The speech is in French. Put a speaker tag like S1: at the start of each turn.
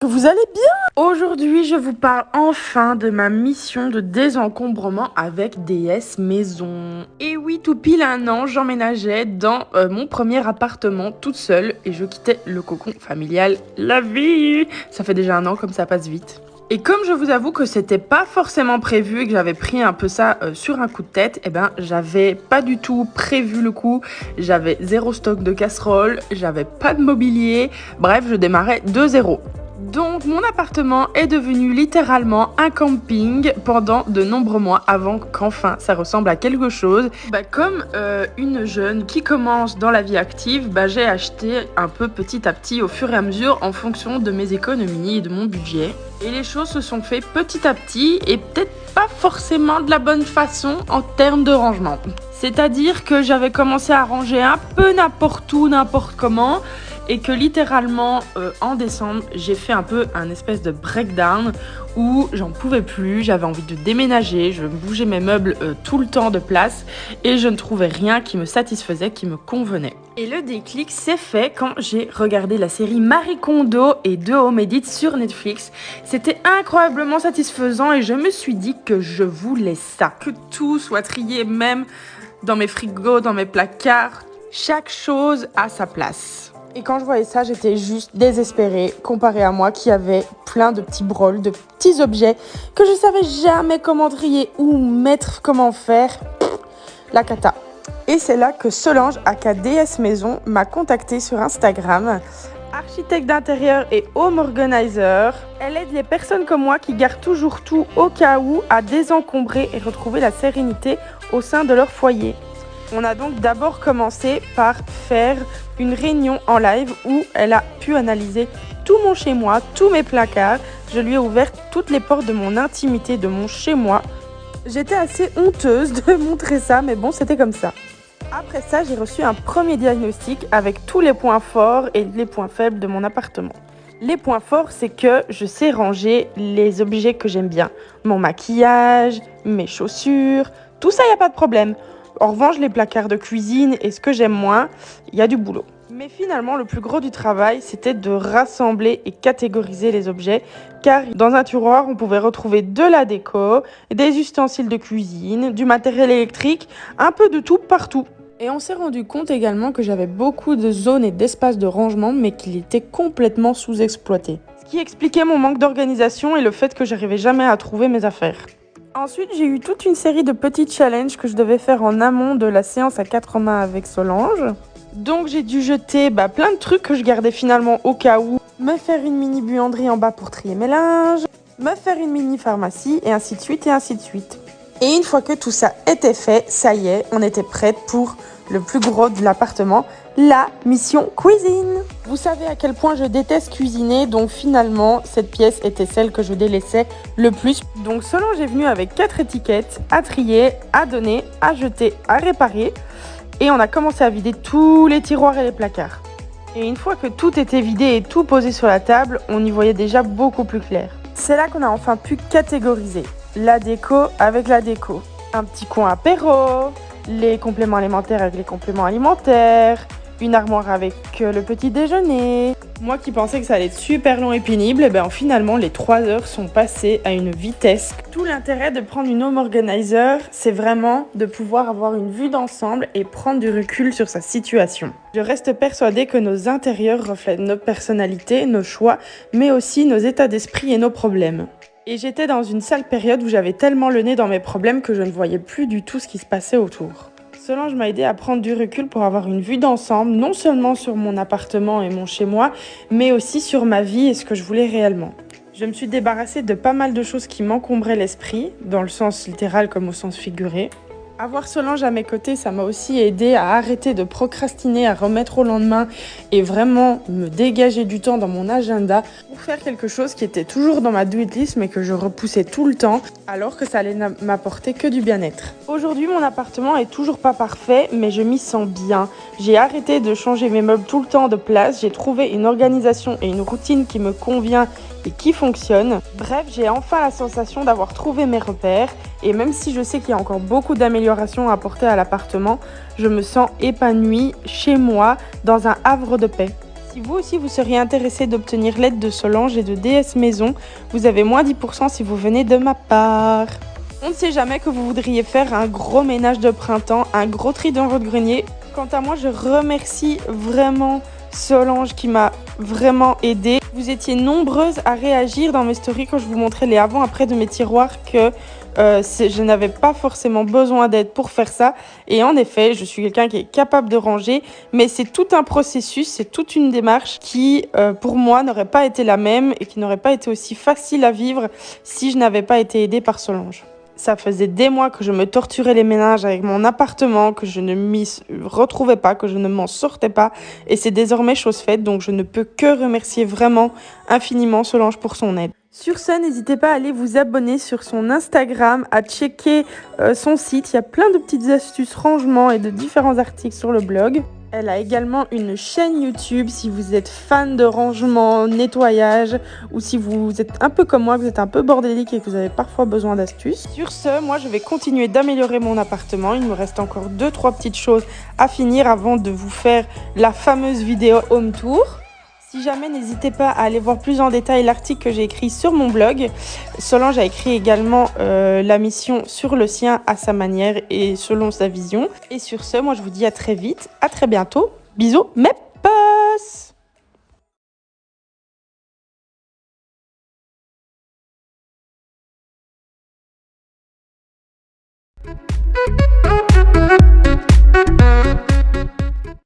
S1: Que vous allez bien? Aujourd'hui, je vous parle enfin de ma mission de désencombrement avec DS Maison. Et oui, tout pile 1 an, j'emménageais dans mon premier appartement toute seule et je quittais le cocon familial, la vie. Ça fait déjà 1 an, comme ça passe vite. Et comme je vous avoue que c'était pas forcément prévu et que j'avais pris un peu ça sur un coup de tête, j'avais pas du tout prévu le coup. J'avais 0 stock de casseroles, j'avais pas de mobilier. Bref, je démarrais de zéro. Donc mon appartement est devenu littéralement un camping pendant de nombreux mois avant qu'enfin ça ressemble à quelque chose. Comme une jeune qui commence dans la vie active, j'ai acheté un peu petit à petit au fur et à mesure en fonction de mes économies et de mon budget. Et les choses se sont fait petit à petit et peut-être pas forcément de la bonne façon en termes de rangement. C'est-à-dire que j'avais commencé à ranger un peu n'importe où, n'importe comment. Et que littéralement, en décembre, j'ai fait un peu un espèce de breakdown où j'en pouvais plus, j'avais envie de déménager, je bougeais mes meubles tout le temps de place et je ne trouvais rien qui me satisfaisait, qui me convenait. Et le déclic s'est fait quand j'ai regardé la série Marie Kondo et De Home Edit sur Netflix. C'était incroyablement satisfaisant et je me suis dit que je voulais ça. Que tout soit trié, même dans mes frigos, dans mes placards, chaque chose à sa place. Et quand je voyais ça, j'étais juste désespérée comparée à moi qui avait plein de petits brols, de petits objets que je savais jamais comment trier ou mettre, comment faire. La cata. Et c'est là que Solange, aka DS Maison, m'a contactée sur Instagram. Architecte d'intérieur et home organizer, elle aide les personnes comme moi qui gardent toujours tout au cas où à désencombrer et retrouver la sérénité au sein de leur foyer. On a donc d'abord commencé par faire une réunion en live où elle a pu analyser tout mon chez-moi, tous mes placards. Je lui ai ouvert toutes les portes de mon intimité, de mon chez-moi. J'étais assez honteuse de montrer ça, mais bon, c'était comme ça. Après ça, j'ai reçu un premier diagnostic avec tous les points forts et les points faibles de mon appartement. Les points forts, c'est que je sais ranger les objets que j'aime bien. Mon maquillage, mes chaussures, tout ça, il n'y a pas de problème. En revanche, les placards de cuisine et ce que j'aime moins, il y a du boulot. Mais finalement, le plus gros du travail, c'était de rassembler et catégoriser les objets, car dans un tiroir, on pouvait retrouver de la déco, des ustensiles de cuisine, du matériel électrique, un peu de tout partout. Et on s'est rendu compte également que j'avais beaucoup de zones et d'espaces de rangement, mais qu'il était complètement sous-exploité. Ce qui expliquait mon manque d'organisation et le fait que j'arrivais jamais à trouver mes affaires. Ensuite, j'ai eu toute une série de petits challenges que je devais faire en amont de la séance à 4 mains avec Solange. Donc j'ai dû jeter plein de trucs que je gardais finalement au cas où, me faire une mini buanderie en bas pour trier mes linges, me faire une mini pharmacie et ainsi de suite et ainsi de suite. Et une fois que tout ça était fait, ça y est, on était prête pour le plus gros de l'appartement, la mission cuisine. Vous savez à quel point je déteste cuisiner, donc finalement, cette pièce était celle que je délaissais le plus. Donc Solange est venue avec 4 étiquettes à trier, à donner, à jeter, à réparer. Et on a commencé à vider tous les tiroirs et les placards. Et une fois que tout était vidé et tout posé sur la table, on y voyait déjà beaucoup plus clair. C'est là qu'on a enfin pu catégoriser la déco avec la déco. Un petit coin apéro, les compléments alimentaires avec les compléments alimentaires, une armoire avec le petit déjeuner. Moi qui pensais que ça allait être super long et pénible, finalement les 3 heures sont passées à une vitesse. Tout l'intérêt de prendre une home organizer, c'est vraiment de pouvoir avoir une vue d'ensemble et prendre du recul sur sa situation. Je reste persuadée que nos intérieurs reflètent notre personnalité, nos choix, mais aussi nos états d'esprit et nos problèmes. Et j'étais dans une sale période où j'avais tellement le nez dans mes problèmes que je ne voyais plus du tout ce qui se passait autour. Solange m'a aidé à prendre du recul pour avoir une vue d'ensemble, non seulement sur mon appartement et mon chez-moi, mais aussi sur ma vie et ce que je voulais réellement. Je me suis débarrassée de pas mal de choses qui m'encombraient l'esprit, dans le sens littéral comme au sens figuré. Avoir Solange à mes côtés, ça m'a aussi aidé à arrêter de procrastiner, à remettre au lendemain et vraiment me dégager du temps dans mon agenda pour faire quelque chose qui était toujours dans ma do-it list mais que je repoussais tout le temps alors que ça allait m'apporter que du bien-être. Aujourd'hui, mon appartement est toujours pas parfait mais je m'y sens bien. J'ai arrêté de changer mes meubles tout le temps de place, j'ai trouvé une organisation et une routine qui me convient et qui fonctionne. Bref, j'ai enfin la sensation d'avoir trouvé mes repères et même si je sais qu'il y a encore beaucoup d'améliorations à apporter à l'appartement, je me sens épanouie chez moi dans un havre de paix. Si vous aussi vous seriez intéressé d'obtenir l'aide de Solange et de DS Maison, vous avez moins 10% si vous venez de ma part. On ne sait jamais que vous voudriez faire un gros ménage de printemps, un gros tri dans votre grenier. Quant à moi, je remercie vraiment Solange qui m'a vraiment aidée. Vous étiez nombreuses à réagir dans mes stories quand je vous montrais les avant-après de mes tiroirs que je n'avais pas forcément besoin d'aide pour faire ça. Et en effet, je suis quelqu'un qui est capable de ranger, mais c'est tout un processus, c'est toute une démarche qui, pour moi, n'aurait pas été la même et qui n'aurait pas été aussi facile à vivre si je n'avais pas été aidée par Solange. Ça faisait des mois que je me torturais les méninges avec mon appartement, que je ne m'y retrouvais pas, que je ne m'en sortais pas. Et c'est désormais chose faite, donc je ne peux que remercier vraiment infiniment Solange pour son aide. Sur ce, n'hésitez pas à aller vous abonner sur son Instagram, à checker son site. Il y a plein de petites astuces rangement et de différents articles sur le blog. Elle a également une chaîne YouTube si vous êtes fan de rangement, nettoyage ou si vous êtes un peu comme moi, que vous êtes un peu bordélique et que vous avez parfois besoin d'astuces. Sur ce, moi je vais continuer d'améliorer mon appartement. Il me reste encore 2-3 petites choses à finir avant de vous faire la fameuse vidéo home tour. Si jamais, n'hésitez pas à aller voir plus en détail l'article que j'ai écrit sur mon blog. Solange a écrit également la mission sur le sien à sa manière et selon sa vision. Et sur ce, moi je vous dis à très vite, à très bientôt. Bisous, MEP!